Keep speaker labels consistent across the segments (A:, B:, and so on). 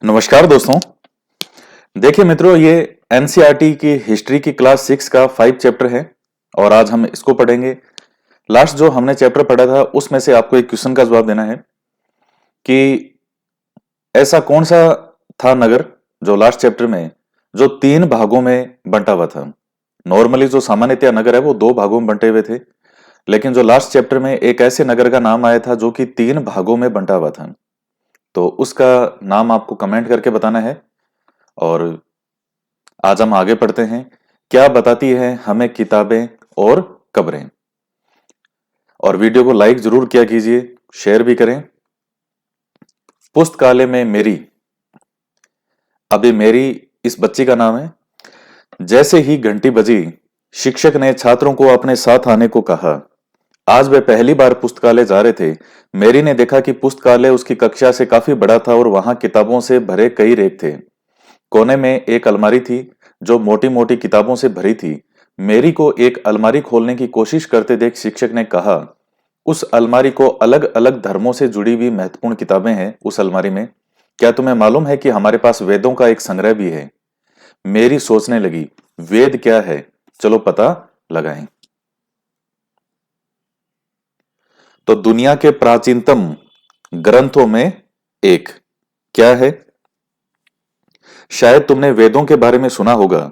A: नमस्कार दोस्तों। देखिए मित्रों, ये एनसीईआरटी की हिस्ट्री की क्लास 6 का 5 चैप्टर है और आज हम इसको पढ़ेंगे। लास्ट जो हमने चैप्टर पढ़ा था उसमें से आपको एक क्वेश्चन का जवाब देना है कि ऐसा कौन सा था नगर जो लास्ट चैप्टर में जो 3 भागों में बंटा हुआ था। नॉर्मली जो सामान्यतया नगर है वो 2 भागों में बंटे हुए थे, लेकिन जो लास्ट चैप्टर में एक ऐसे नगर का नाम आया था जो कि 3 भागों में बंटा हुआ था। तो उसका नाम आपको कमेंट करके बताना है। और आज हम आगे पढ़ते हैं। क्या बताती है हमें किताबें और खबरें। और वीडियो को लाइक जरूर किया कीजिए, शेयर भी करें। पुस्तकालय में मेरी, अभी मेरी इस बच्ची का नाम है। जैसे ही घंटी बजी, शिक्षक ने छात्रों को अपने साथ आने को कहा। आज वे पहली बार पुस्तकालय जा रहे थे। मेरी ने देखा कि पुस्तकालय उसकी कक्षा से काफी बड़ा था और वहां किताबों से भरे कई रैक थे। कोने में एक अलमारी थी जो मोटी मोटी किताबों से भरी थी। मेरी को एक अलमारी खोलने की कोशिश करते देख शिक्षक ने कहा, उस अलमारी को अलग अलग धर्मों से जुड़ी हुई महत्वपूर्ण किताबें हैं उस अलमारी में। क्या तुम्हें मालूम है कि हमारे पास वेदों का एक संग्रह भी है। मेरी सोचने लगी, वेद क्या है, चलो पता लगाएं। तो दुनिया के प्राचीनतम ग्रंथों में एक क्या है। शायद तुमने वेदों के बारे में सुना होगा।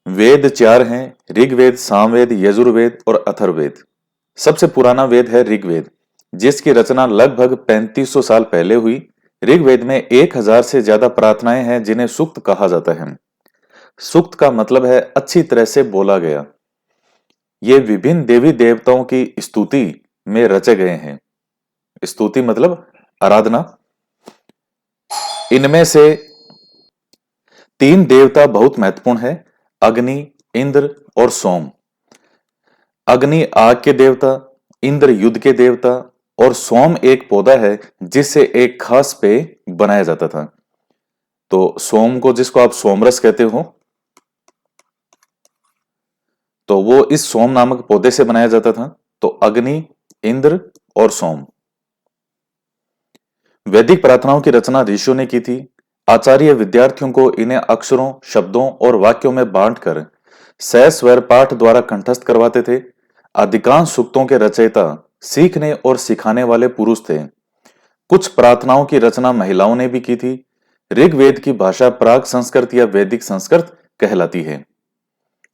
A: वेद 4 हैं, ऋग्वेद, सामवेद, यजुर्वेद और अथर्ववेद। सबसे पुराना वेद है ऋग्वेद, जिसकी रचना लगभग 3500 साल पहले हुई। ऋग्वेद में 1000 से ज्यादा प्रार्थनाएं हैं जिन्हें सूक्त कहा जाता है। सूक्त का मतलब है अच्छी तरह से बोला गया। ये विभिन्न देवी देवताओं की स्तुति में रचे गए हैं। स्तुति मतलब आराधना। इनमें से 3 देवता बहुत महत्वपूर्ण है, अग्नि, इंद्र और सोम। अग्नि आग के देवता, इंद्र युद्ध के देवता और सोम एक पौधा है जिससे एक खास पेय बनाया जाता था। तो सोम को, जिसको आप सोमरस कहते हो, तो वो इस सोम नामक पौधे से बनाया जाता था। तो अग्नि, इंद्र और सोम। वैदिक प्रार्थनाओं की रचना ऋषियों ने की थी। आचार्य विद्यार्थियों को इन्हें अक्षरों, शब्दों और वाक्यों में बांटकर सस्वर पाठ द्वारा कंठस्थ करवाते थे। अधिकांश सूक्तों के रचयिता सीखने और सिखाने वाले पुरुष थे। कुछ प्रार्थनाओं की रचना महिलाओं ने भी की थी। ऋग्वेद की भाषा प्राग संस्कृत या वैदिक संस्कृत कहलाती है।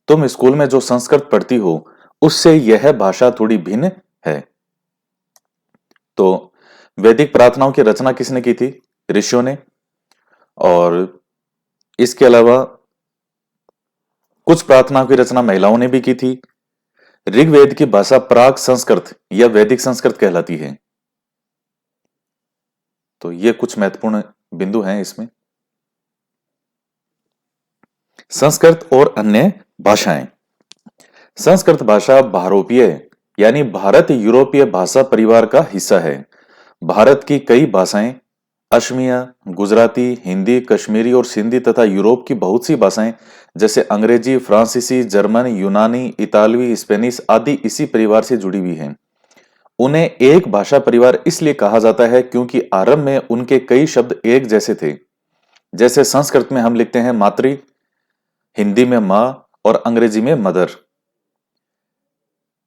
A: तुम स्कूल में जो संस्कृत पढ़ती हो उससे यह भाषा थोड़ी भिन्न है। तो वैदिक प्रार्थनाओं की रचना किसने की थी? ऋषियों ने। और इसके अलावा कुछ प्रार्थनाओं की रचना महिलाओं ने भी की थी। ऋग्वेद की भाषा प्राग संस्कृत या वैदिक संस्कृत कहलाती है। तो ये कुछ महत्वपूर्ण बिंदु हैं इसमें। संस्कृत और अन्य भाषाएं। संस्कृत भाषा भारोपीय यानी भारत यूरोपीय भाषा परिवार का हिस्सा है। भारत की कई भाषाएं, असमिया, गुजराती, हिंदी, कश्मीरी और सिंधी तथा यूरोप की बहुत सी भाषाएं जैसे अंग्रेजी, फ्रांसीसी, जर्मन, यूनानी, इतालवी, स्पेनिश आदि इसी परिवार से जुड़ी हुई हैं। उन्हें एक भाषा परिवार इसलिए कहा जाता है क्योंकि आरंभ में उनके कई शब्द एक जैसे थे। जैसे संस्कृत में हम लिखते हैं मातृ, हिंदी में माँ और अंग्रेजी में मदर।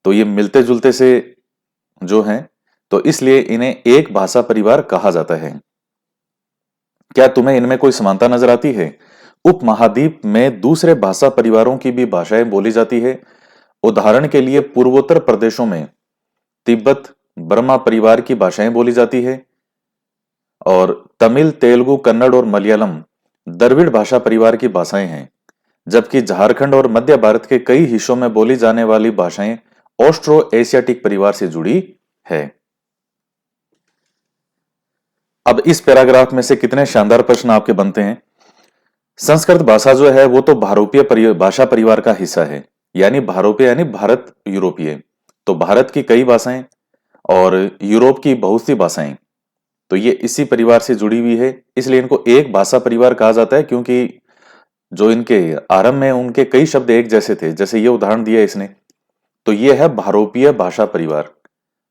A: तो ये मिलते जुलते से जो हैं, तो इसलिए इन्हें एक भाषा परिवार कहा जाता है। क्या तुम्हें इनमें कोई समानता नजर आती है? उपमहाद्वीप में दूसरे भाषा परिवारों की भी भाषाएं बोली जाती है। उदाहरण के लिए पूर्वोत्तर प्रदेशों में तिब्बत बर्मा परिवार की भाषाएं बोली जाती है और तमिल, तेलुगु, कन्नड़ और मलयालम द्रविड़ भाषा परिवार की भाषाएं हैं। जबकि झारखंड और मध्य भारत के कई हिस्सों में बोली जाने वाली भाषाएं ऑस्ट्रो एशियाटिक परिवार से जुड़ी है। अब इस पैराग्राफ में से कितने शानदार प्रश्न आपके बनते हैं। संस्कृत भाषा जो है वो तो भाषा परिवार का हिस्सा है, यानी भारोपीय यानी भारत यूरोपीय। तो भारत की कई भाषाएं और यूरोप की बहुत सी भाषाएं, तो ये इसी परिवार से जुड़ी हुई है, इसलिए इनको एक भाषा परिवार कहा जाता है। क्योंकि जो इनके आरंभ में उनके कई शब्द एक जैसे थे, जैसे ये उदाहरण दिया इसने, तो ये है भारोपीय भाषा परिवार।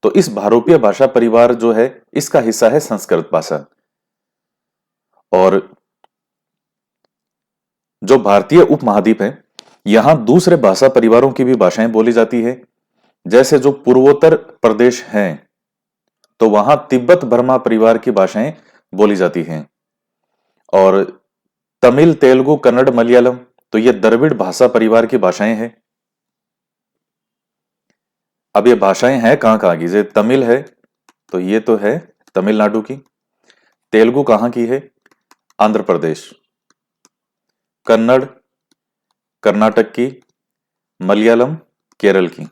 A: तो इस भारोपीय भाषा परिवार जो है इसका हिस्सा है संस्कृत भाषा। और जो भारतीय उपमहाद्वीप है, यहां दूसरे भाषा परिवारों की भी भाषाएं बोली जाती है। जैसे जो पूर्वोत्तर प्रदेश हैं, तो वहां तिब्बत बर्मा परिवार की भाषाएं बोली जाती हैं। और तमिल, तेलुगु, कन्नड़, मलयालम, तो ये द्रविड़ भाषा परिवार की भाषाएं हैं। अब ये भाषाएं हैं कहाँ कहाँ की? जैसे तमिल है, तो ये तो है तमिलनाडु की। तेलुगु कहाँ की है? आंध्र प्रदेश। कन्नड़ कर्नाटक की। मलयालम केरल की।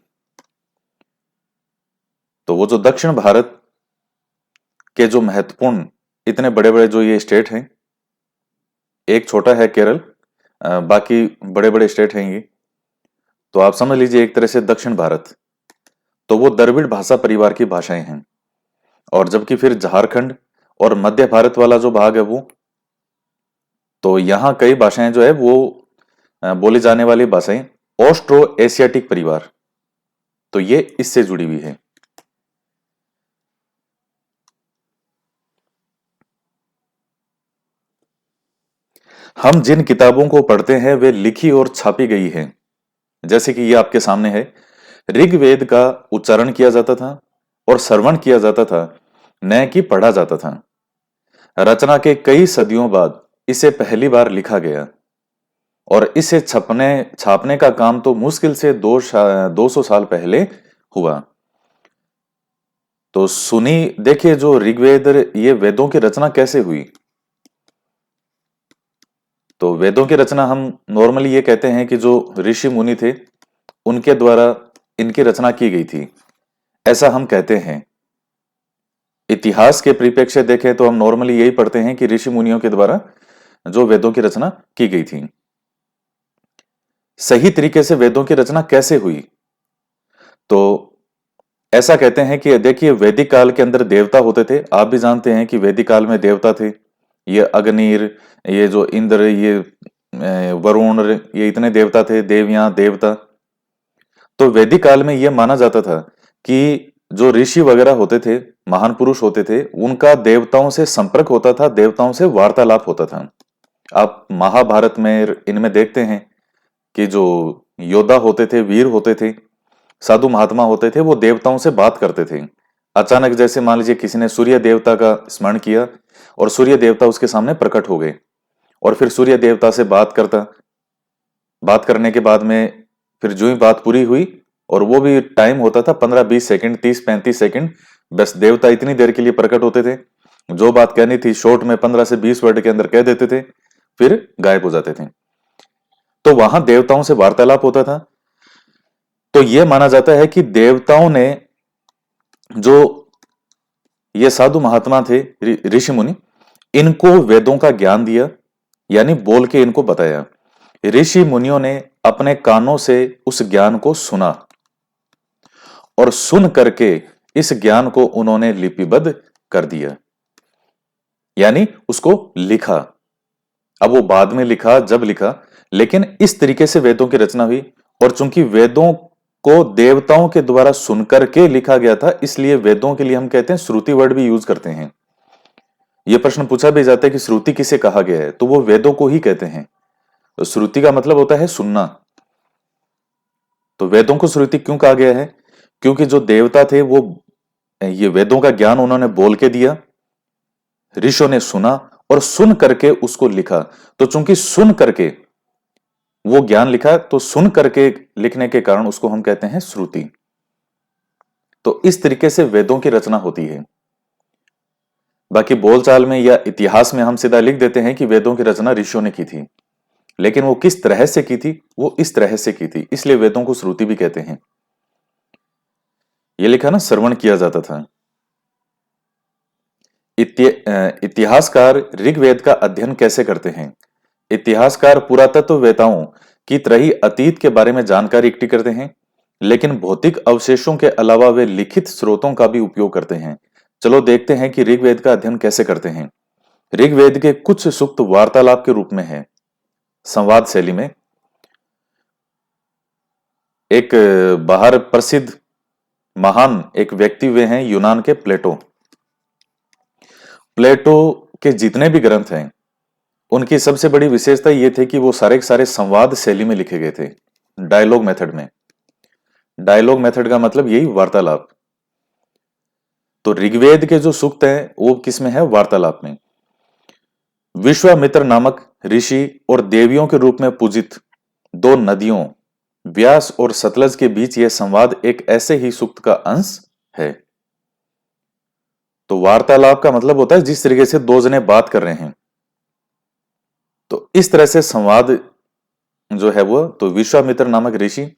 A: तो वो जो दक्षिण भारत के जो महत्वपूर्ण इतने बड़े बड़े जो ये स्टेट हैं, एक छोटा है केरल, बाकी बड़े बड़े स्टेट हैं ये, तो आप समझ लीजिए एक तरह से दक्षिण भारत, तो वो द्रविड़ भाषा परिवार की भाषाएं हैं। और जबकि फिर झारखंड और मध्य भारत वाला जो भाग है वो, तो यहाँ कई भाषाएं जो है वो बोली जाने वाली भाषाएं ऑस्ट्रो एशियाटिक परिवार, तो ये इससे जुड़ी हुई है। हम जिन किताबों को पढ़ते हैं वे लिखी और छापी गई हैं। जैसे कि ये आपके सामने है, ऋग्वेद का उच्चारण किया जाता था और श्रवण किया जाता था, न कि पढ़ा जाता था। रचना के कई सदियों बाद इसे पहली बार लिखा गया और इसे छपने छापने का काम तो मुश्किल से 200 साल पहले हुआ। तो सुनी, देखिए जो ऋग्वेद, ये वेदों की रचना कैसे हुई? तो वेदों की रचना हम नॉर्मली ये कहते हैं कि जो ऋषि मुनि थे उनके द्वारा इनकी रचना की गई थी, ऐसा हम कहते हैं। इतिहास के परिप्रेक्ष्य देखें तो हम नॉर्मली यही पढ़ते हैं कि ऋषि मुनियों के द्वारा जो वेदों की रचना की गई थी। सही तरीके से वेदों की रचना कैसे हुई? तो ऐसा कहते हैं कि देखिए वैदिक काल के अंदर देवता होते थे। आप भी जानते हैं कि वैदिक काल में देवता थे, ये अग्निर, ये जो इंद्र, ये वरुण, ये इतने देवता थे, देवयां, देवता। तो वैदिक काल में यह माना जाता था कि जो ऋषि वगैरह होते थे, महान पुरुष होते थे, उनका देवताओं से संपर्क होता था, देवताओं से वार्तालाप होता था। आप महाभारत में इनमें देखते हैं कि जो योद्धा होते थे, वीर होते थे, साधु महात्मा होते थे, वो देवताओं से बात करते थे। अचानक जैसे मान लीजिए किसी ने सूर्य देवता का स्मरण किया और सूर्य देवता उसके सामने प्रकट हो गए, और फिर सूर्य देवता से बात करने के बाद में फिर जो ही बात पूरी हुई, और वो भी टाइम होता था 15-20 सेकंड, 30-35 सेकंड, बस देवता इतनी देर के लिए प्रकट होते थे, जो बात कहनी थी शॉर्ट में 15 से 20 वर्ड के अंदर कह देते थे, फिर गायब हो जाते थे। तो वहां देवताओं से वार्तालाप होता था। तो यह माना जाता है कि देवताओं ने जो ये साधु महात्मा थे, ऋषि मुनि, इनको वेदों का ज्ञान दिया, यानी बोल के इनको बताया। ऋषि मुनियों ने अपने कानों से उस ज्ञान को सुना और सुन करके इस ज्ञान को उन्होंने लिपिबद्ध कर दिया, यानी उसको लिखा। अब वो बाद में लिखा, जब लिखा, लेकिन इस तरीके से वेदों की रचना हुई। और चूंकि वेदों को देवताओं के द्वारा सुनकर के लिखा गया था, इसलिए वेदों के लिए हम कहते हैं श्रुति वर्ड भी यूज करते हैं। यह प्रश्न पूछा भी जाता है कि श्रुति किसे कहा गया है, तो वो वेदों को ही कहते हैं। तो श्रुति का मतलब होता है सुनना। तो वेदों को श्रुति क्यों कहा गया है? क्योंकि जो देवता थे वो ये वेदों का ज्ञान उन्होंने बोल के दिया, ऋषियों ने सुना और सुन करके उसको लिखा। तो चूंकि सुन करके वो ज्ञान लिखा, तो सुन करके लिखने के कारण उसको हम कहते हैं श्रुति। तो इस तरीके से वेदों की रचना होती है। बाकी बोलचाल में या इतिहास में हम सीधा लिख देते हैं कि वेदों की रचना ऋषियों ने की थी, लेकिन वो किस तरह से की थी? वो इस तरह से की थी, इसलिए वेदों को श्रुति भी कहते हैं। ये लिखा ना, श्रवण किया जाता था। इतिहासकार ऋग्वेद का अध्ययन कैसे करते हैं? इतिहासकार पुरातत्ववेताओं की तरह ही अतीत के बारे में जानकारी इकट्ठी करते हैं, लेकिन भौतिक अवशेषों के अलावा वे लिखित स्रोतों का भी उपयोग करते हैं। चलो देखते हैं कि ऋग्वेद का अध्ययन कैसे करते हैं। ऋग्वेद के कुछ सूक्त वार्तालाप के रूप में है, संवाद शैली में। एक बाहर प्रसिद्ध महान एक व्यक्ति वे हैं यूनान के प्लेटो। प्लेटो के जितने भी ग्रंथ हैं उनकी सबसे बड़ी विशेषता ये थी कि वो सारे के सारे संवाद शैली में लिखे गए थे, डायलॉग मेथड में। डायलॉग मेथड का मतलब यही वार्तालाप। तो ऋग्वेद के जो सूक्त हैं वो किस में है? वार्तालाप में। विश्वामित्र नामक ऋषि और देवियों के रूप में पूजित दो नदियों व्यास और सतलज के बीच यह संवाद एक ऐसे ही सूक्त का अंश है। तो वार्तालाप का मतलब होता है जिस तरीके से दो जने बात कर रहे हैं, तो इस तरह से संवाद जो है वो, तो विश्वामित्र नामक ऋषि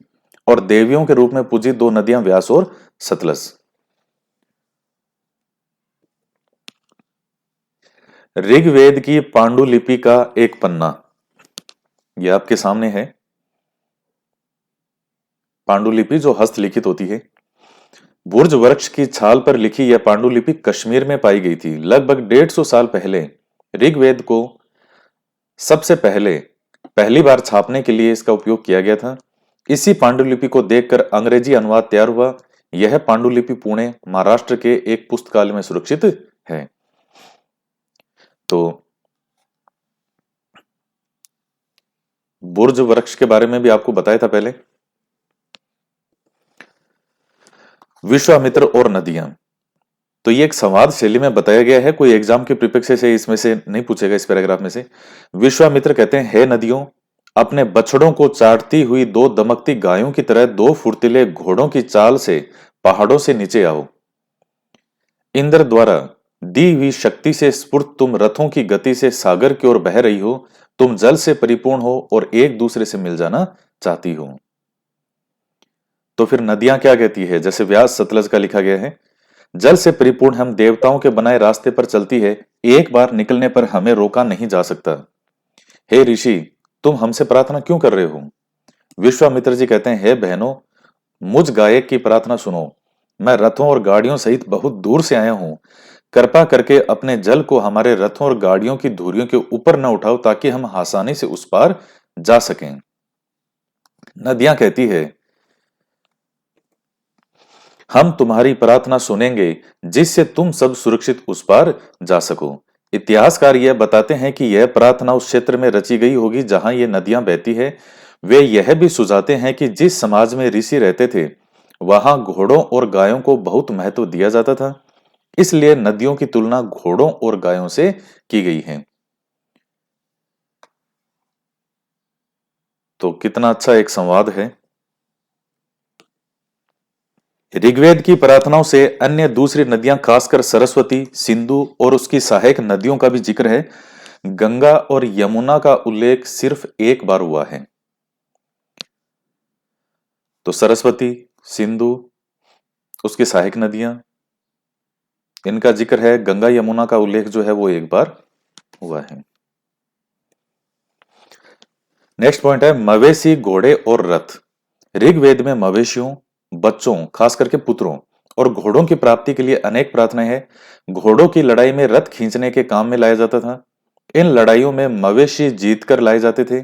A: और देवियों के रूप में पूजित दो नदियां व्यास और सतलज। ऋग्वेद की पांडुलिपि का एक पन्ना, यह आपके सामने है। पांडुलिपि जो हस्तलिखित होती है, बुर्ज वृक्ष की छाल पर लिखी यह पांडुलिपि कश्मीर में पाई गई थी। लगभग 150 साल पहले ऋग्वेद को सबसे पहली बार छापने के लिए इसका उपयोग किया गया था। इसी पांडुलिपि को देखकर अंग्रेजी अनुवाद तैयार हुआ। यह पांडुलिपि पुणे, महाराष्ट्र के एक पुस्तकालय में सुरक्षित है। तो बुर्ज वृक्ष के बारे में भी आपको बताया था पहले। विश्वामित्र और नदियां, तो ये एक संवाद शैली में बताया गया है, कोई एग्जाम के प्रीफिक्स से इसमें से नहीं पूछेगा इस पैराग्राफ में से। विश्वामित्र कहते हैं, हे नदियों, अपने बछड़ों को चाटती हुई दो दमकती गायों की तरह दो फुर्तीले घोड़ों की चाल से पहाड़ों से नीचे आओ। इंद्र द्वारा दी हुई शक्ति से स्फुर्त तुम रथों की गति से सागर की ओर बह रही हो। तुम जल से परिपूर्ण हो और एक दूसरे से मिल जाना चाहती हो। तो फिर नदियां क्या कहती है? जैसे व्यास सतलज का लिखा गया है, जल से परिपूर्ण हम देवताओं के बनाए रास्ते पर चलती है, एक बार निकलने पर हमें रोका नहीं जा सकता। हे ऋषि, तुम हमसे प्रार्थना क्यों कर रहे हो? विश्वामित्र जी कहते हैं, हे बहनों, मुझ गायक की प्रार्थना सुनो। मैं रथों और गाड़ियों सहित बहुत दूर से आया हूं। कृपा करके अपने जल को हमारे रथों और गाड़ियों की धुरियों के ऊपर न उठाओ, ताकि हम आसानी से उस पार जा सकें। नदियां कहती है, हम तुम्हारी प्रार्थना सुनेंगे, जिससे तुम सब सुरक्षित उस पार जा सको। इतिहासकार यह बताते हैं कि यह प्रार्थना उस क्षेत्र में रची गई होगी जहां ये नदियां बहती है। वे यह भी सुझाते हैं कि जिस समाज में ऋषि रहते थे, वहां घोड़ों और गायों को बहुत महत्व दिया जाता था, इसलिए नदियों की तुलना घोड़ों और गायों से की गई है। तो कितना अच्छा एक संवाद है। ऋग्वेद की प्रार्थनाओं से अन्य दूसरी नदियां, खासकर सरस्वती, सिंधु और उसकी सहायक नदियों का भी जिक्र है। गंगा और यमुना का उल्लेख सिर्फ एक बार हुआ है। तो सरस्वती, सिंधु, उसकी सहायक नदियां, इनका जिक्र है। गंगा यमुना का उल्लेख जो है वो एक बार हुआ है। नेक्स्ट पॉइंट है मवेशी, घोड़े और रथ। ऋग्वेद में मवेशियों, बच्चों, खास करके पुत्रों और घोड़ों की प्राप्ति के लिए अनेक प्रार्थनाएं हैं। घोड़ों की लड़ाई में रथ खींचने के काम में लाया जाता था। इन लड़ाइयों में मवेशी जीतकर लाए जाते थे।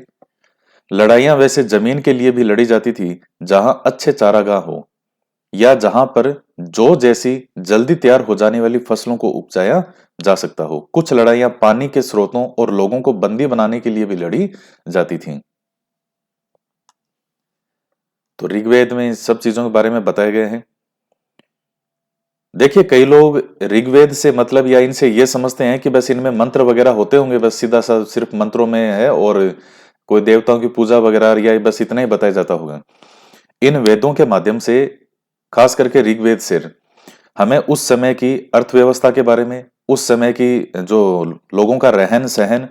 A: लड़ाइयां वैसे जमीन के लिए भी लड़ी जाती थी, जहां अच्छे चारागाह हो या जहां पर जौ जैसी जल्दी तैयार हो जाने वाली फसलों को उपजाया जा सकता हो। कुछ लड़ाइयां पानी के स्रोतों और लोगों को बंदी बनाने के लिए भी लड़ी जाती थीं। तो ऋग्वेद में इन सब चीजों के बारे में बताए गए हैं। देखिए, कई लोग ऋग्वेद से मतलब या इनसे ये समझते हैं कि बस इनमें मंत्र वगैरह होते होंगे, बस सीधा सा सिर्फ मंत्रों में है और कोई देवताओं की पूजा वगैरह या बस इतना ही बताया जाता होगा। इन वेदों के माध्यम से, खास करके ऋग्वेद से, हमें उस समय की अर्थव्यवस्था के बारे में, उस समय की जो लोगों का रहन सहन,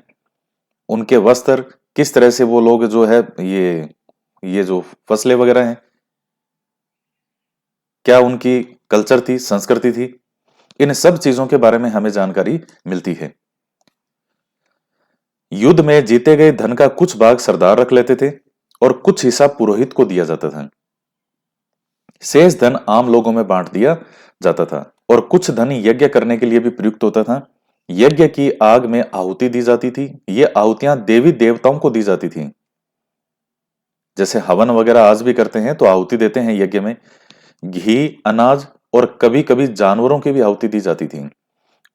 A: उनके वस्त्र, किस तरह से वो लोग जो है ये जो फसलें वगैरह हैं, क्या उनकी कल्चर थी, संस्कृति थी, इन सब चीजों के बारे में हमें जानकारी मिलती है। युद्ध में जीते गए धन का कुछ भाग सरदार रख लेते थे और कुछ हिस्सा पुरोहित को दिया जाता था। शेष धन आम लोगों में बांट दिया जाता था और कुछ धन यज्ञ करने के लिए भी प्रयुक्त होता था। यज्ञ की आग में आहुति दी जाती थी। ये आहुतियां देवी देवताओं को दी जाती थी। जैसे हवन वगैरह आज भी करते हैं, तो आहुति देते हैं यज्ञ में। घी, अनाज और कभी कभी जानवरों की भी आहुति दी जाती थी।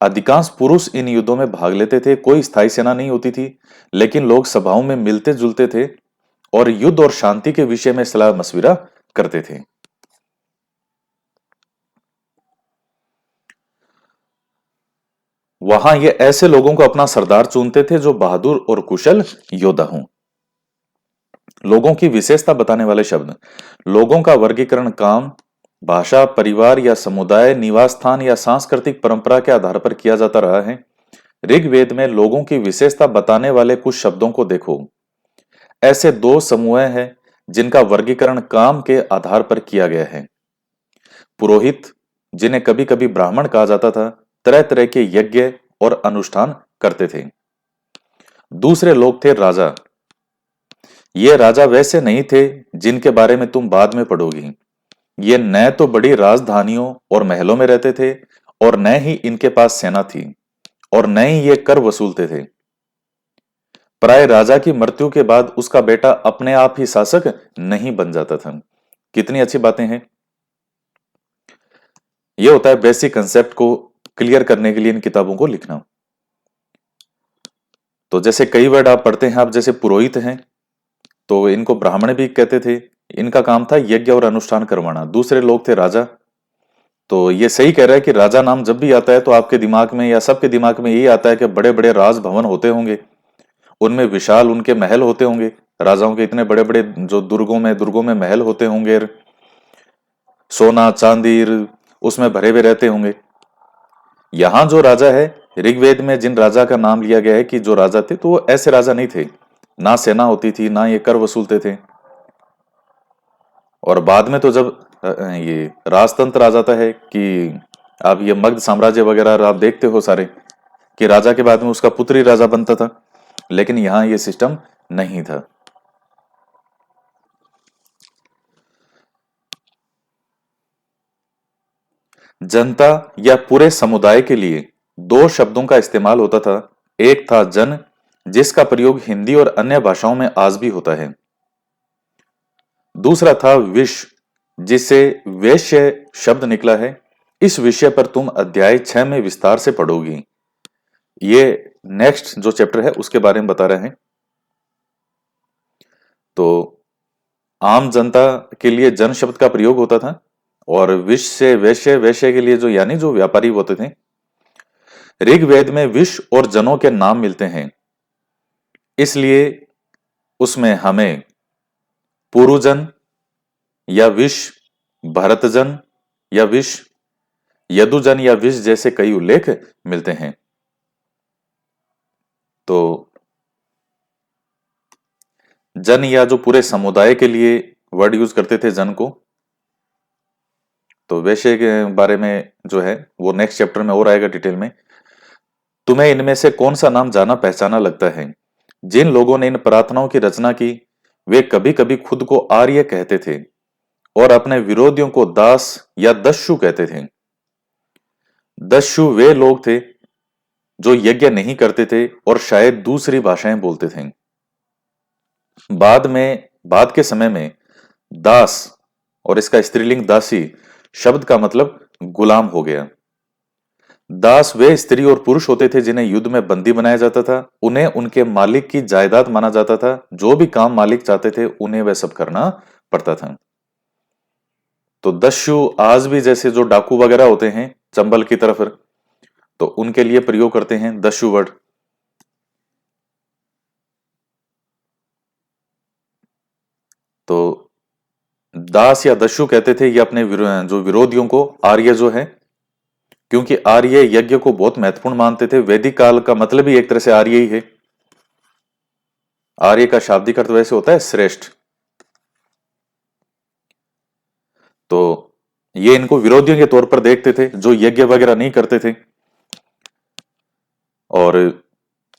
A: अधिकांश पुरुष इन युद्धों में भाग लेते थे, कोई स्थायी सेना नहीं होती थी, लेकिन लोग सभाओं में मिलते जुलते थे और युद्ध और शांति के विषय में सलाह मशविरा करते थे। वहां ये ऐसे लोगों को अपना सरदार चुनते थे जो बहादुर और कुशल योद्धा हों। लोगों की विशेषता बताने वाले शब्द। लोगों का वर्गीकरण काम, भाषा, परिवार या समुदाय, निवास स्थान या सांस्कृतिक परंपरा के आधार पर किया जाता रहा है। ऋग्वेद में लोगों की विशेषता बताने वाले कुछ शब्दों को देखो। ऐसे दो समूह हैं जिनका वर्गीकरण काम के आधार पर किया गया है। पुरोहित, जिन्हें कभी कभी ब्राह्मण कहा जाता था, तरह तरह के यज्ञ और अनुष्ठान करते थे। दूसरे लोग थे राजा। ये राजा वैसे नहीं थे जिनके बारे में तुम बाद में पढ़ोगी। ये न तो बड़ी राजधानियों और महलों में रहते थे और न ही इनके पास सेना थी और न ही ये कर वसूलते थे। प्राय राजा की मृत्यु के बाद उसका बेटा अपने आप ही शासक नहीं बन जाता था। कितनी अच्छी बातें हैं। यह होता है बेसिक कंसेप्ट को क्लियर करने के लिए इन किताबों को लिखना। तो जैसे कई वर्ड आप पढ़ते हैं, आप जैसे पुरोहित हैं तो इनको ब्राह्मण भी कहते थे। इनका काम था यज्ञ और अनुष्ठान करवाना। दूसरे लोग थे राजा। तो ये सही कह रहा है कि राजा नाम जब भी आता है तो आपके दिमाग में या सबके दिमाग में यही आता है कि बड़े बड़े राजभवन होते होंगे, उनमें विशाल उनके महल होते होंगे। राजाओं के इतने बड़े बड़े जो दुर्गों में महल होते होंगे, सोना चांदी उसमें भरे हुए रहते होंगे। यहां जो राजा है, ऋग्वेद में जिन राजा का नाम लिया गया है कि जो राजा थे, तो वो ऐसे राजा नहीं थे। ना सेना होती थी, ना ये कर वसूलते थे। और बाद में तो जब ये राजतंत्र आ जाता है कि आप ये मगध साम्राज्य वगैरह आप देखते हो सारे, कि राजा के बाद में उसका पुत्र ही राजा बनता था, लेकिन यहां ये सिस्टम नहीं था। जनता या पूरे समुदाय के लिए दो शब्दों का इस्तेमाल होता था। एक था जन, जिसका प्रयोग हिंदी और अन्य भाषाओं में आज भी होता है। दूसरा था विश, जिससे वैश्य शब्द निकला है। इस विषय पर तुम अध्याय 6 में विस्तार से पढ़ोगी। ये नेक्स्ट जो चैप्टर है उसके बारे में बता रहे हैं। तो आम जनता के लिए जन शब्द का प्रयोग होता था और विश से वैश्य, वैश्य के लिए जो यानी जो व्यापारी होते थे। ऋग्वेद में विश और जनों के नाम मिलते हैं, इसलिए उसमें हमें पुरुजन या विश, भरतजन या विश, यदुजन या विश जैसे कई उल्लेख मिलते हैं। तो जन या जो पूरे समुदाय के लिए वर्ड यूज करते थे जन को। तो वैश्य के बारे में जो है वो नेक्स्ट चैप्टर में और आएगा डिटेल में। तुम्हें इनमें से कौन सा नाम जाना पहचाना लगता है? जिन लोगों ने इन प्रार्थनाओं की रचना की वे कभी कभी खुद को आर्य कहते थे और अपने विरोधियों को दास या दस्यु कहते थे। दस्यु वे लोग थे जो यज्ञ नहीं करते थे और शायद दूसरी भाषाएं बोलते थे। बाद के समय में दास और इसका स्त्रीलिंग दासी शब्द का मतलब गुलाम हो गया। दास वे स्त्री और पुरुष होते थे जिन्हें युद्ध में बंदी बनाया जाता था। उन्हें उनके मालिक की जायदाद माना जाता था। जो भी काम मालिक चाहते थे उन्हें वह सब करना पड़ता था। तो दस्यु आज भी जैसे जो डाकू वगैरह होते हैं चंबल की तरफ, तो उनके लिए प्रयोग करते हैं दस्यु वर्ड। तो दास या दस्यु कहते थे ये अपने जो विरोधियों को, आर्य जो है, क्योंकि आर्य यज्ञ को बहुत महत्वपूर्ण मानते थे। वैदिक काल का मतलब ही एक तरह से आर्य ही है। आर्य का शाब्दिक अर्थ वैसे होता है श्रेष्ठ। तो ये इनको विरोधियों के तौर पर देखते थे जो यज्ञ वगैरह नहीं करते थे। और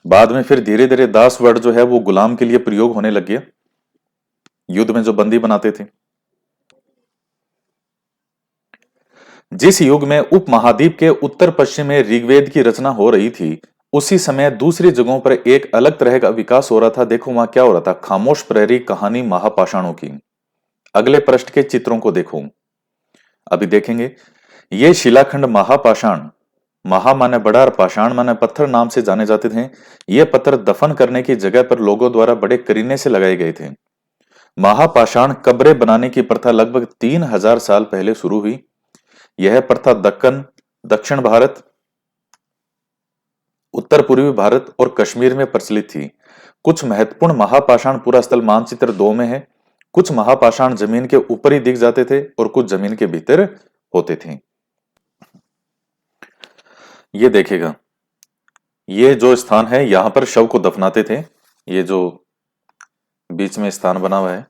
A: बाद में फिर धीरे धीरे दास वर्ड जो है वो गुलाम के लिए प्रयोग होने लग गया, युद्ध में जो बंदी बनाते थे। जिस युग में उपमहाद्वीप के उत्तर पश्चिम में ऋग्वेद की रचना हो रही थी, उसी समय दूसरी जगहों पर एक अलग तरह का विकास हो रहा था। देखो वहां क्या हो रहा था। खामोश प्रहरी कहानी महापाषाणों की। अगले पृष्ठ के चित्रों को देखो, अभी देखेंगे। ये शिलाखंड महापाषाण महा माने बड़ा और पाषाण माने पत्थर नाम से जाने जाते थे। ये पत्थर दफन करने की जगह पर लोगों द्वारा बड़े करीने से लगाए गए थे। महापाषाण कब्रें बनाने की प्रथा लगभग 3000 साल पहले शुरू हुई। यह प्रथा दक्कन, दक्षिण भारत, उत्तर पूर्वी भारत और कश्मीर में प्रचलित थी। कुछ महत्वपूर्ण महापाषाण पूरा स्थल मानचित्र 2 में है। कुछ महापाषाण जमीन के ऊपर ही दिख जाते थे और कुछ जमीन के भीतर होते थे। ये देखेगा, ये जो स्थान है यहां पर शव को दफनाते थे। ये जो बीच में स्थान बना हुआ है,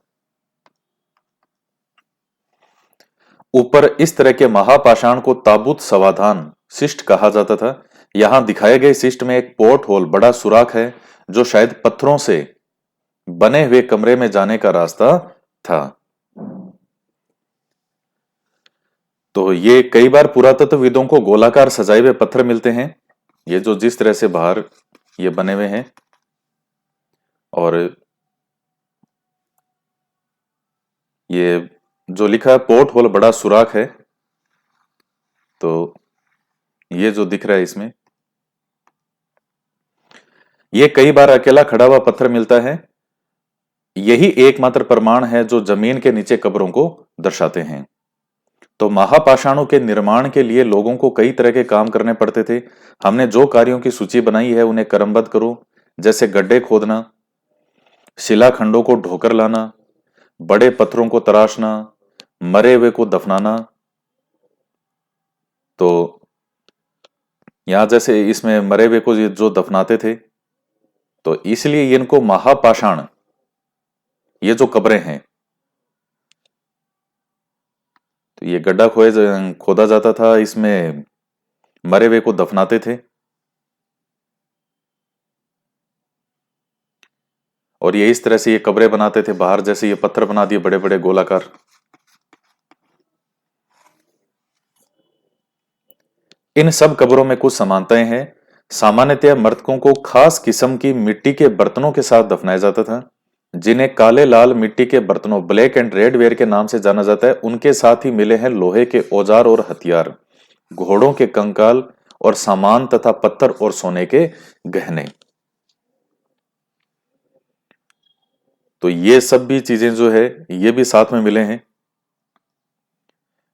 A: ऊपर इस तरह के महापाषाण को ताबूत समाधान शिष्ट कहा जाता था। यहां दिखाए गए शिष्ट में एक पोर्ट होल बड़ा सुराख है जो शायद पत्थरों से बने हुए कमरे में जाने का रास्ता था। तो ये कई बार पुरातत्वविदों को गोलाकार सजाए हुए पत्थर मिलते हैं, ये जो जिस तरह से बाहर ये बने हुए हैं, और ये जो लिखा है पोर्ट होल बड़ा सुराख है, तो ये जो दिख रहा है इसमें, ये कई बार अकेला खड़ा हुआ पत्थर मिलता है। यही एकमात्र प्रमाण है जो जमीन के नीचे कब्रों को दर्शाते हैं। तो महापाषाणों के निर्माण के लिए लोगों को कई तरह के काम करने पड़ते थे। हमने जो कार्यों की सूची बनाई है उन्हें क्रमबद्ध करो, जैसे गड्ढे खोदना, शिलाखंडों को ढोकर लाना, बड़े पत्थरों को तराशना, मरे हुए को दफनाना। तो यहां जैसे इसमें मरे हुए को जो दफनाते थे, तो इसलिए इनको महापाषाण, ये जो कब्रें हैं, तो ये गड्ढा खोदा जाता था, इसमें मरे हुए को दफनाते थे, और ये इस तरह से ये कब्रें बनाते थे। बाहर जैसे ये पत्थर बना दिए बड़े बड़े गोलाकार। इन सब कब्रों में कुछ समानताएं हैं। सामान्यतः मृतकों को खास किस्म की मिट्टी के बर्तनों के साथ दफनाया जाता था, जिन्हें काले लाल मिट्टी के बर्तनों, ब्लैक एंड रेड वेयर के नाम से जाना जाता है। उनके साथ ही मिले हैं लोहे के औजार और हथियार, घोड़ों के कंकाल और सामान तथा पत्थर और सोने के गहने। तो ये सब भी चीजें जो है ये भी साथ में मिले हैं।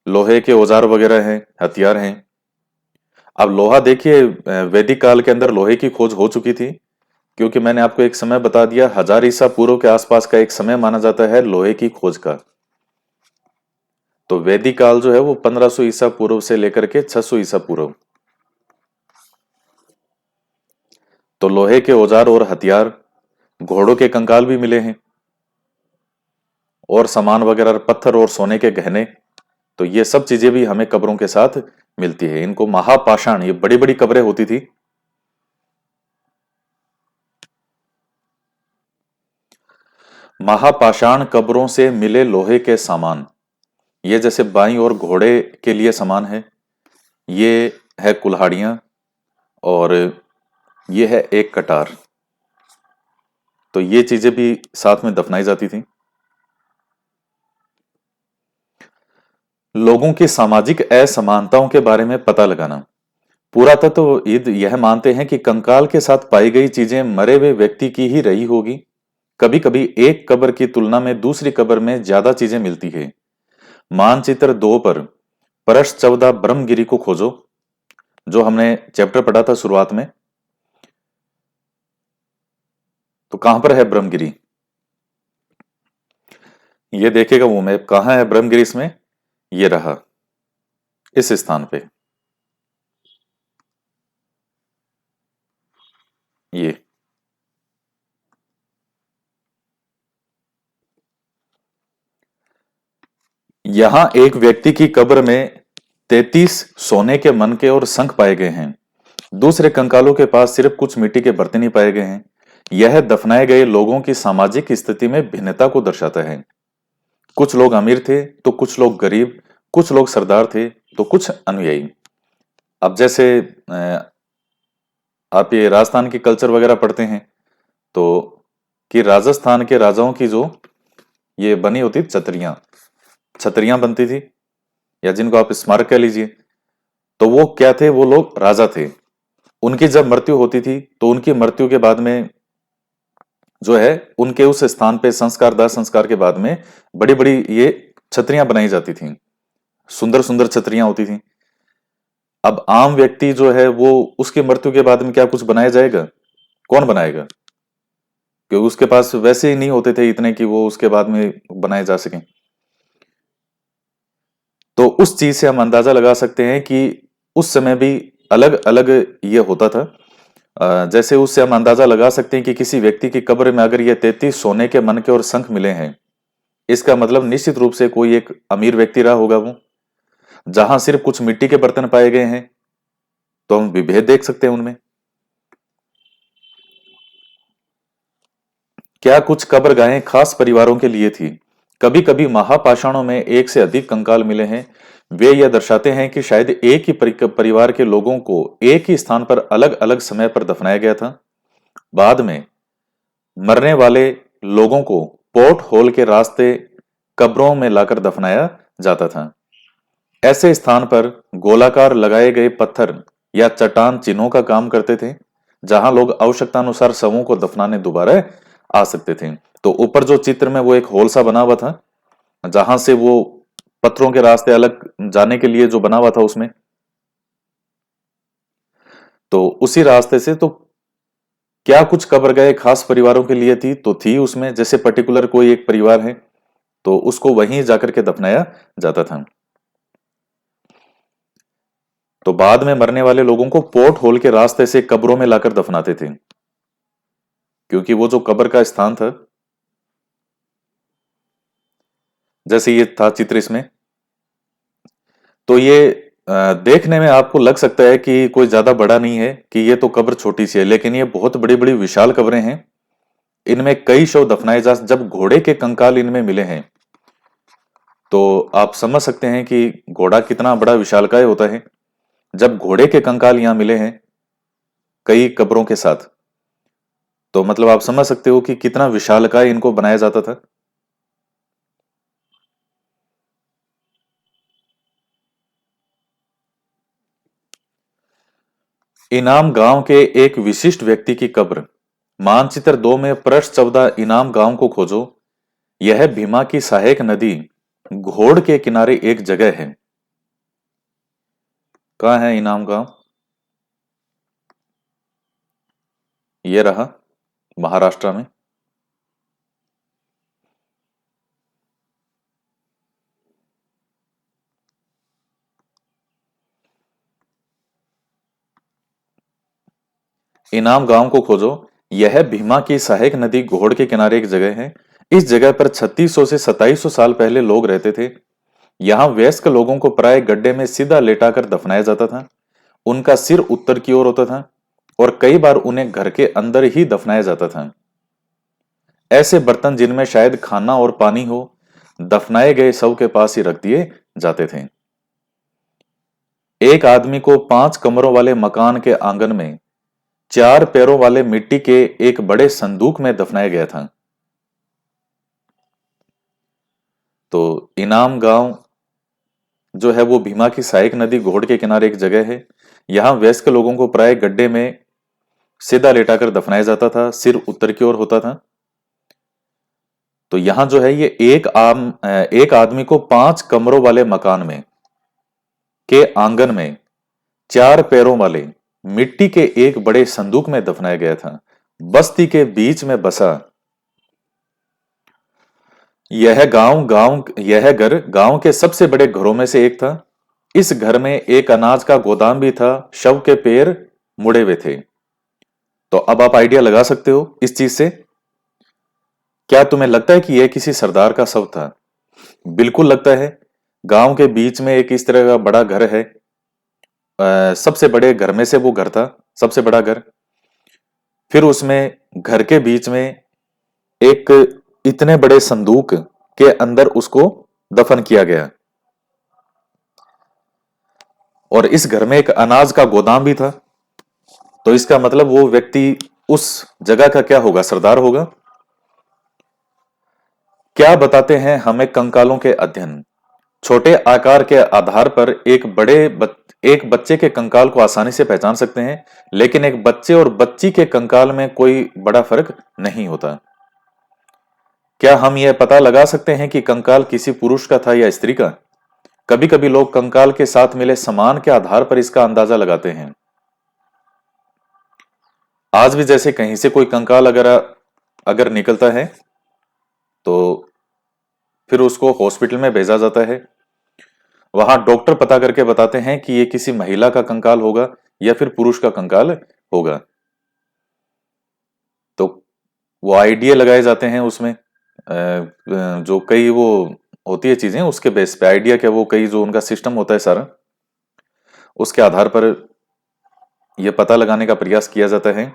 A: लोहे के औजार वगैरह हैं, हथियार हैं। अब लोहा देखिए, वैदिक काल के अंदर लोहे की खोज हो चुकी थी, क्योंकि मैंने आपको एक समय बता दिया, 1000 ईसा पूर्व के आसपास का एक समय माना जाता है लोहे की खोज का। तो वैदिक काल जो है वो 1500 ईसा पूर्व से लेकर के 600 ईसा पूर्व। तो लोहे के औजार और हथियार, घोड़ों के कंकाल भी मिले हैं, और सामान वगैरह, पत्थर और सोने के गहने। तो ये सब चीजें भी हमें कब्रों के साथ मिलती है। इनको महापाषाण, ये बड़ी बड़ी कब्रें होती थी। महापाषाण कब्रों से मिले लोहे के सामान, ये जैसे बाई और घोड़े के लिए सामान है, ये है कुल्हाड़ियां, और ये है एक कटार। तो ये चीजें भी साथ में दफनाई जाती थी। लोगों की सामाजिक असमानताओं के बारे में पता लगाना। पुरातत्वविद यह मानते हैं कि कंकाल के साथ पाई गई चीजें मरे हुए व्यक्ति की ही रही होगी। कभी कभी एक कब्र की तुलना में दूसरी कब्र में ज्यादा चीजें मिलती है। मानचित्र 2 पर पृष्ठ 14 ब्रह्मगिरी को खोजो, जो हमने चैप्टर पढ़ा था शुरुआत में। तो कहां पर है ब्रह्मगिरी, ये देखेगा वो मैप, कहां है ब्रह्मगिरी इसमें, ये रहा इस स्थान पे। ये यहां एक व्यक्ति की कब्र में 33 सोने के मनके और शंख पाए गए हैं। दूसरे कंकालों के पास सिर्फ कुछ मिट्टी के बर्तन ही पाए गए हैं। यह दफनाए गए लोगों की सामाजिक स्थिति में भिन्नता को दर्शाता है। कुछ लोग अमीर थे तो कुछ लोग गरीब, कुछ लोग सरदार थे तो कुछ अनुयायी। अब जैसे आप ये राजस्थान की कल्चर वगैरह पढ़ते हैं, तो कि राजस्थान के राजाओं की जो ये बनी होती छतरियां, छतरियां बनती थी, या जिनको आप स्मारक कह लीजिए। तो वो क्या थे, वो लोग राजा थे। उनकी जब मृत्यु होती थी तो उनकी मृत्यु के बाद में जो है उनके उस स्थान पे संस्कार, दाह संस्कार के बाद में बड़ी बड़ी ये छतरियां बनाई जाती थी, सुंदर सुंदर छतरियां होती थी। अब आम व्यक्ति जो है वो उसकी मृत्यु के बाद में क्या कुछ बनाया जाएगा? कौन बनाएगा? क्योंकि उसके पास वैसे ही नहीं होते थे इतने कि वो उसके बाद में बनाए जा सकें। तो उस चीज से हम अंदाजा लगा सकते हैं कि उस समय भी अलग अलग ये होता था। जैसे उससे हम अंदाजा लगा सकते हैं कि किसी व्यक्ति की कब्र में अगर ये 33 सोने के मन के और शंख मिले हैं, इसका मतलब निश्चित रूप से कोई एक अमीर व्यक्ति रहा होगा वो। जहां सिर्फ कुछ मिट्टी के बर्तन पाए गए हैं तो हम विभेद देख सकते हैं उनमें। क्या कुछ कब्रगाहें खास परिवारों के लिए थी? कभी कभी महापाषाणों में एक से अधिक कंकाल मिले हैं। वे यह दर्शाते हैं कि शायद एक ही परिवार के लोगों को एक ही स्थान पर अलग अलग समय पर दफनाया गया था। बाद में मरने वाले लोगों को पोर्ट होल के रास्ते कब्रों में लाकर दफनाया जाता था। ऐसे स्थान पर गोलाकार लगाए गए पत्थर या चट्टान चिन्हों का काम करते थे, जहां लोग आवश्यकतानुसार शवों को दफनाने दोबारा आ सकते थे। तो ऊपर जो चित्र में वो एक होल सा बना हुआ था, जहां से वो पत्थरों के रास्ते अलग जाने के लिए जो बना हुआ था उसमें, तो उसी रास्ते से तो क्या कुछ कब्र गए खास परिवारों के लिए थी? तो थी उसमें, जैसे पर्टिकुलर कोई एक परिवार है तो उसको वहीं जाकर के दफनाया जाता था। तो बाद में मरने वाले लोगों को पोर्ट होल के रास्ते से कब्रों में लाकर दफनाते थे, क्योंकि वो जो कब्र का स्थान था, जैसे ये था चित्र इसमें, तो ये देखने में आपको लग सकता है कि कोई ज्यादा बड़ा नहीं है, कि ये तो कब्र छोटी सी है, लेकिन ये बहुत बड़ी बड़ी विशाल कब्रें हैं। इनमें कई शव दफनाए जा, जब घोड़े के कंकाल इनमें मिले हैं तो आप समझ सकते हैं कि घोड़ा कितना बड़ा विशालकाय होता है। जब घोड़े के कंकाल यहां मिले हैं कई कब्रों के साथ, तो मतलब आप समझ सकते हो कि कितना विशालकाय इनको बनाया जाता था। इनाम गांव के एक विशिष्ट व्यक्ति की कब्र। मानचित्र 2 में पृष्ठ 14 इनाम गांव को खोजो। यह भीमा की सहायक नदी घोड़ के किनारे एक जगह है। कहाँ है इनाम गांव? ये रहा, महाराष्ट्र में। इनाम गांव को खोजो। यह भीमा की सहायक नदी घोड़ के किनारे एक जगह है। इस जगह पर 3600 से 2700 साल पहले लोग रहते थे। यहाँ वयस्क लोगों को प्राय गड्ढे में सीधा लेटाकर दफनाया जाता था। उनका सिर उत्तर की ओर होता था और कई बार उन्हें घर के अंदर ही दफनाया जाता था। ऐसे बर्तन जिनमें शायद खाना और पानी हो, दफनाए गए शव के पास ही रख दिए जाते थे। एक आदमी को 5 कमरों वाले मकान के आंगन में 4 पैरों वाले मिट्टी के एक बड़े संदूक में दफनाया गया था। तो इनाम गांव जो है वो भीमा की सहायक नदी घोड़ के किनारे एक जगह है। यहां वयस्क लोगों को प्राय गड्ढे में सीधा लेटाकर दफनाया जाता था, सिर उत्तर की ओर होता था। तो यहां जो है ये एक आदमी को 5 कमरों वाले मकान में के आंगन में 4 पैरों वाले मिट्टी के एक बड़े संदूक में दफनाया गया था। बस्ती के बीच में बसा यह घर गांव के सबसे बड़े घरों में से एक था। इस घर में एक अनाज का गोदाम भी था। शव के पैर मुड़े हुए थे। तो अब आप आइडिया लगा सकते हो इस चीज से। क्या तुम्हें लगता है कि यह किसी सरदार का शव था? बिल्कुल लगता है। गांव के बीच में एक इस तरह का बड़ा घर है। सबसे बड़े घर में से वो घर था, सबसे बड़ा घर। फिर उसमें घर के बीच में एक इतने बड़े संदूक के अंदर उसको दफन किया गया। और इस घर में एक अनाज का गोदाम भी था। तो इसका मतलब वो व्यक्ति उस जगह का क्या होगा? सरदार होगा। क्या बताते हैं हमें कंकालों के अध्ययन? छोटे आकार के आधार पर एक बच्चे के कंकाल को आसानी से पहचान सकते हैं, लेकिन एक बच्चे और बच्ची के कंकाल में कोई बड़ा फर्क नहीं होता। क्या हम यह पता लगा सकते हैं कि कंकाल किसी पुरुष का था या स्त्री का? कभी कभी लोग कंकाल के साथ मिले सामान के आधार पर इसका अंदाजा लगाते हैं। आज भी जैसे कहीं से कोई कंकाल अगर अगर निकलता है तो फिर उसको हॉस्पिटल में भेजा जाता है। वहां डॉक्टर पता करके बताते हैं कि ये किसी महिला का कंकाल होगा या फिर पुरुष का कंकाल होगा। तो वो आइडिया लगाए जाते हैं उसमें, जो कई वो होती है चीजें, उसके बेस पे आइडिया क्या, वो कई जो उनका सिस्टम होता है सारा, उसके आधार पर यह पता लगाने का प्रयास किया जाता है।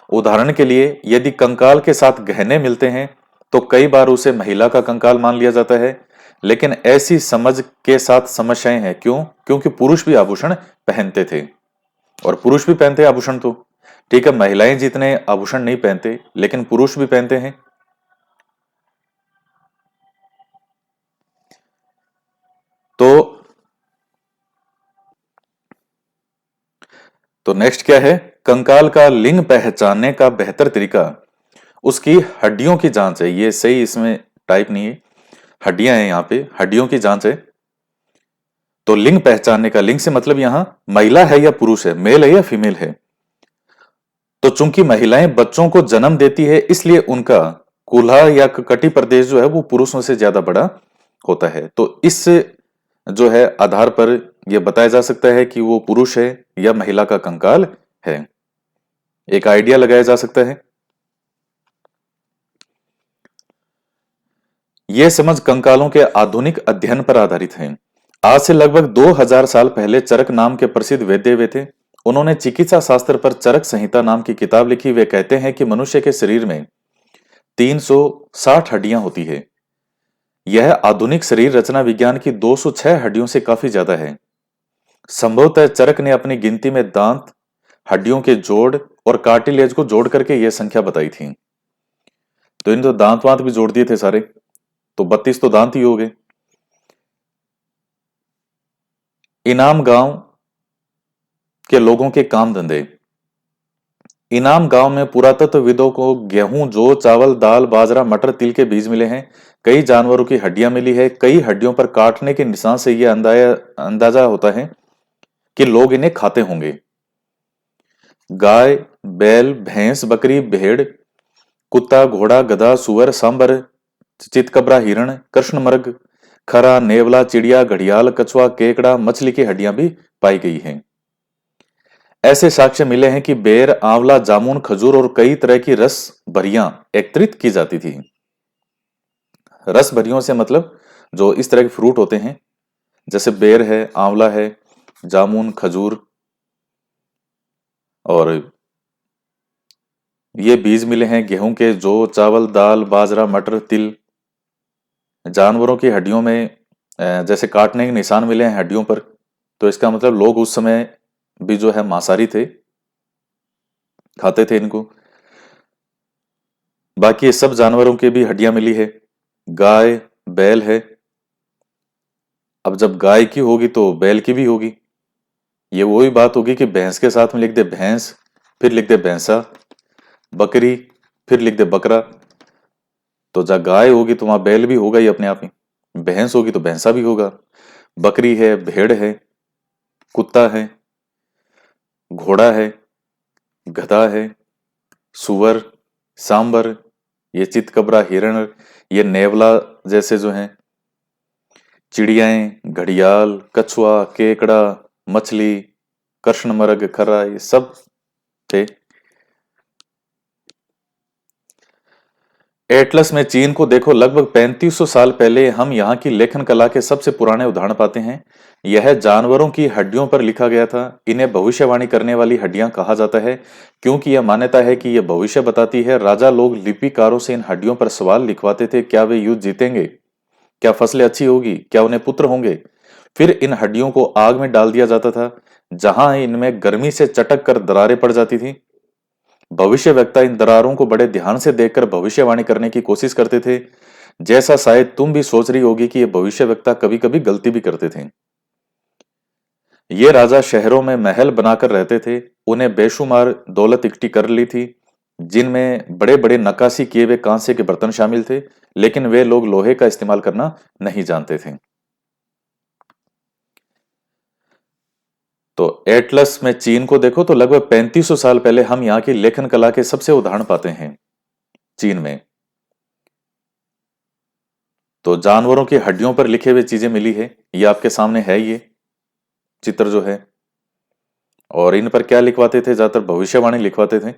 A: उदाहरण के लिए यदि कंकाल के साथ गहने मिलते हैं तो कई बार उसे महिला का कंकाल मान लिया जाता है, लेकिन ऐसी समझ के साथ समस्याएं हैं। क्यों? क्योंकि पुरुष भी आभूषण पहनते थे, और पुरुष भी पहनते हैं आभूषण। तो ठीक है, महिलाएं जितने आभूषण नहीं पहनते, लेकिन पुरुष भी पहनते हैं। तो नेक्स्ट क्या है? कंकाल का लिंग पहचानने का बेहतर तरीका उसकी हड्डियों की जांच है। ये सही, इसमें टाइप नहीं है, हड्डियां हैं, यहाँ पे हड्डियों की जांच है। तो लिंग पहचानने का, लिंग से मतलब यहां महिला है या पुरुष है, मेल है या फीमेल है। तो चूंकि महिलाएं बच्चों को जन्म देती है, इसलिए उनका कूल्हा या कटी प्रदेश जो है वो पुरुषों से ज्यादा बड़ा होता है। तो इस जो है आधार पर यह बताया जा सकता है कि वो पुरुष है या महिला का कंकाल है। एक आइडिया लगाया जा सकता है। यह समझ कंकालों के आधुनिक अध्ययन पर आधारित है। आज से लगभग 2000 साल पहले चरक नाम के प्रसिद्ध वैद्य वे थे। उन्होंने चिकित्सा शास्त्र पर चरक संहिता नाम की किताब लिखी। वे कहते हैं कि मनुष्य के शरीर में 360 हड्डियां होती है। यह आधुनिक शरीर रचना विज्ञान की 206 हड्डियों से काफी ज्यादा है। संभवतः चरक ने अपनी गिनती में दांत, हड्डियों के जोड़ और कार्टिलेज को जोड़ करके यह संख्या बताई थी। तो इन तो दांत वांत भी जोड़ दिए थे सारे, तो 32 तो दांत ही हो गए। इनाम गांव के लोगों के काम धंधे। इनाम गांव में पुरातत्वविदों को गेहूं, जौ, चावल, दाल, बाजरा, मटर, तिल के बीज मिले हैं। कई जानवरों की हड्डियां मिली है। कई हड्डियों पर काटने के निशान से यह अंदाजा होता है कि लोग इन्हें खाते होंगे। गाय, बैल, भैंस, बकरी, भेड़, कुत्ता, घोड़ा, गधा, सुअर, सांबर, चितकबरा, हिरण, कृष्णमृग, खरा, नेवला, चिड़िया, घड़ियाल, कछुआ, केकड़ा, मछली की हड्डियां भी पाई गई हैं। ऐसे साक्ष्य मिले हैं कि बेर, आंवला, जामुन, खजूर और कई तरह की रस भरियां एकत्रित की जाती थी। रस भरियों से मतलब जो इस तरह के फ्रूट होते हैं, जैसे बेर है, आंवला है, जामुन, खजूर, और ये बीज मिले हैं गेहूं के, जौ, चावल, दाल, बाजरा, मटर, तिल। जानवरों की हड्डियों में जैसे काटने के निशान मिले हैं हड्डियों पर, तो इसका मतलब लोग उस समय भी जो है मांसाहारी थे, खाते थे इनको। बाकी ये सब जानवरों की भी हड्डियां मिली है। गाय, बैल है। अब जब गाय की होगी तो बैल की भी होगी। ये वही बात होगी कि भैंस के साथ में लिख दे भैंस, फिर लिख दे भैंसा, बकरी, फिर लिख दे बकरा। तो जब गाय होगी तो वहां बैल भी होगा ही अपने आप ही, भैंस होगी तो भैंसा भी होगा, बकरी है, भेड़ है, कुत्ता है, घोड़ा है, गधा है, सुअर, सांबर, ये चितकबरा, हिरण, ये नेवला जैसे जो हैं, चिड़ियाएं, घड़ियाल, कछुआ, केकड़ा, मछली, कृष्णमृग, खरा, ये सब थे। एटलस में चीन को देखो। लगभग 3500 साल पहले हम यहाँ की लेखन कला के सबसे पुराने उदाहरण पाते हैं। यह जानवरों की हड्डियों पर लिखा गया था। इन्हें भविष्यवाणी करने वाली हड्डियां कहा जाता है, क्योंकि यह मान्यता है कि यह भविष्य बताती है। राजा लोग लिपिकारों से इन हड्डियों पर सवाल लिखवाते थे। क्या वे युद्ध जीतेंगे? क्या फसलें अच्छी होगी? क्या उन्हें पुत्र होंगे? फिर इन हड्डियों को आग में डाल दिया जाता था, जहां इनमें गर्मी से चटक कर दरारें पड़ जाती थी। भविष्यवक्ता इन दरारों को बड़े ध्यान से देखकर भविष्यवाणी करने की कोशिश करते थे। जैसा शायद तुम भी सोच रही होगी कि ये भविष्यवक्ता कभी कभी गलती भी करते थे। ये राजा शहरों में महल बनाकर रहते थे। उन्हें बेशुमार दौलत इकट्ठी कर ली थी, जिनमें बड़े बड़े नक्काशी किए हुए कांसे के बर्तन शामिल थे, लेकिन वे लोग लोहे का इस्तेमाल करना नहीं जानते थे। तो एटलस में चीन को देखो तो लगभग 3500 साल पहले हम यहाँ की लेखन कला के सबसे उदाहरण पाते हैं चीन में। तो जानवरों की हड्डियों पर लिखे हुए चीजें मिली है, ये आपके सामने है ये चित्र जो है। और इन पर क्या लिखवाते थे? ज्यादातर भविष्यवाणी लिखवाते थे।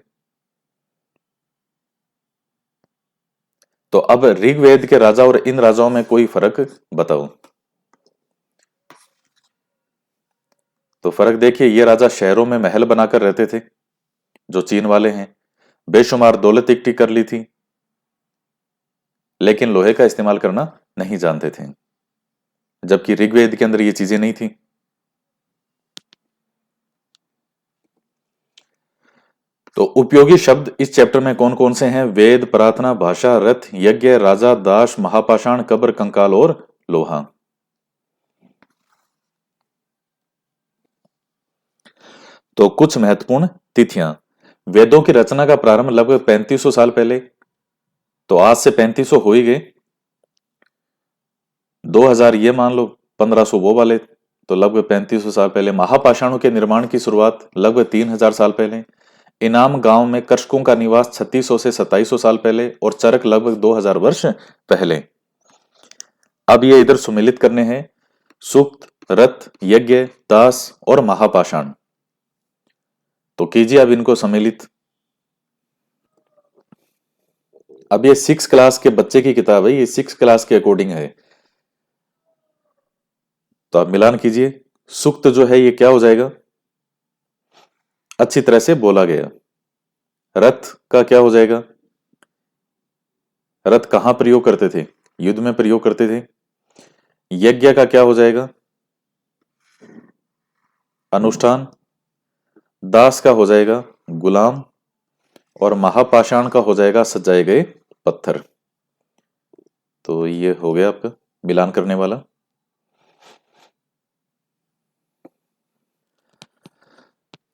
A: तो अब ऋग्वेद के राजा और इन राजाओं में कोई फर्क बताओ। तो फर्क देखिए, ये राजा शहरों में महल बनाकर रहते थे, जो चीन वाले हैं। बेशुमार दौलत इकट्ठी कर ली थी, लेकिन लोहे का इस्तेमाल करना नहीं जानते थे, जबकि ऋग्वेद के अंदर ये चीजें नहीं थी। तो उपयोगी शब्द इस चैप्टर में कौन कौन से हैं? वेद, प्रार्थना, भाषा, रथ, यज्ञ, राजा, दास, महापाषाण, कब्र, कंकाल और लोहा। तो कुछ महत्वपूर्ण तिथियां। वेदों की रचना का प्रारंभ लगभग 3500 साल पहले। तो आज से 3500 हो ही गए, 2000 ये मान लो, 1500 वो वाले, तो लगभग 3500 साल पहले। महापाषाणों के निर्माण की शुरुआत लगभग 3000 साल पहले। इनाम गांव में कृषकों का निवास 3600 से 2700 साल पहले, और चरक लगभग 2000 वर्ष पहले। अब ये इधर सुमेलित करने हैं: सूक्त, रथ, यज्ञ, दास और महापाषाण। तो कीजिए अब इनको सम्मिलित। अब ये 6 क्लास के बच्चे की किताब है, ये 6 क्लास के अकॉर्डिंग है। तो आप मिलान कीजिए। सूक्त जो है ये क्या हो जाएगा? अच्छी तरह से बोला गया। रथ का क्या हो जाएगा? रथ कहां प्रयोग करते थे? युद्ध में प्रयोग करते थे। यज्ञ का क्या हो जाएगा? अनुष्ठान। दास का हो जाएगा गुलाम। और महापाषाण का हो जाएगा सजाए गए पत्थर। तो ये हो गया आपका मिलान करने वाला।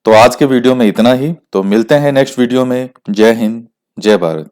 A: तो आज के वीडियो में इतना ही। तो मिलते हैं नेक्स्ट वीडियो में। जय हिंद, जय भारत।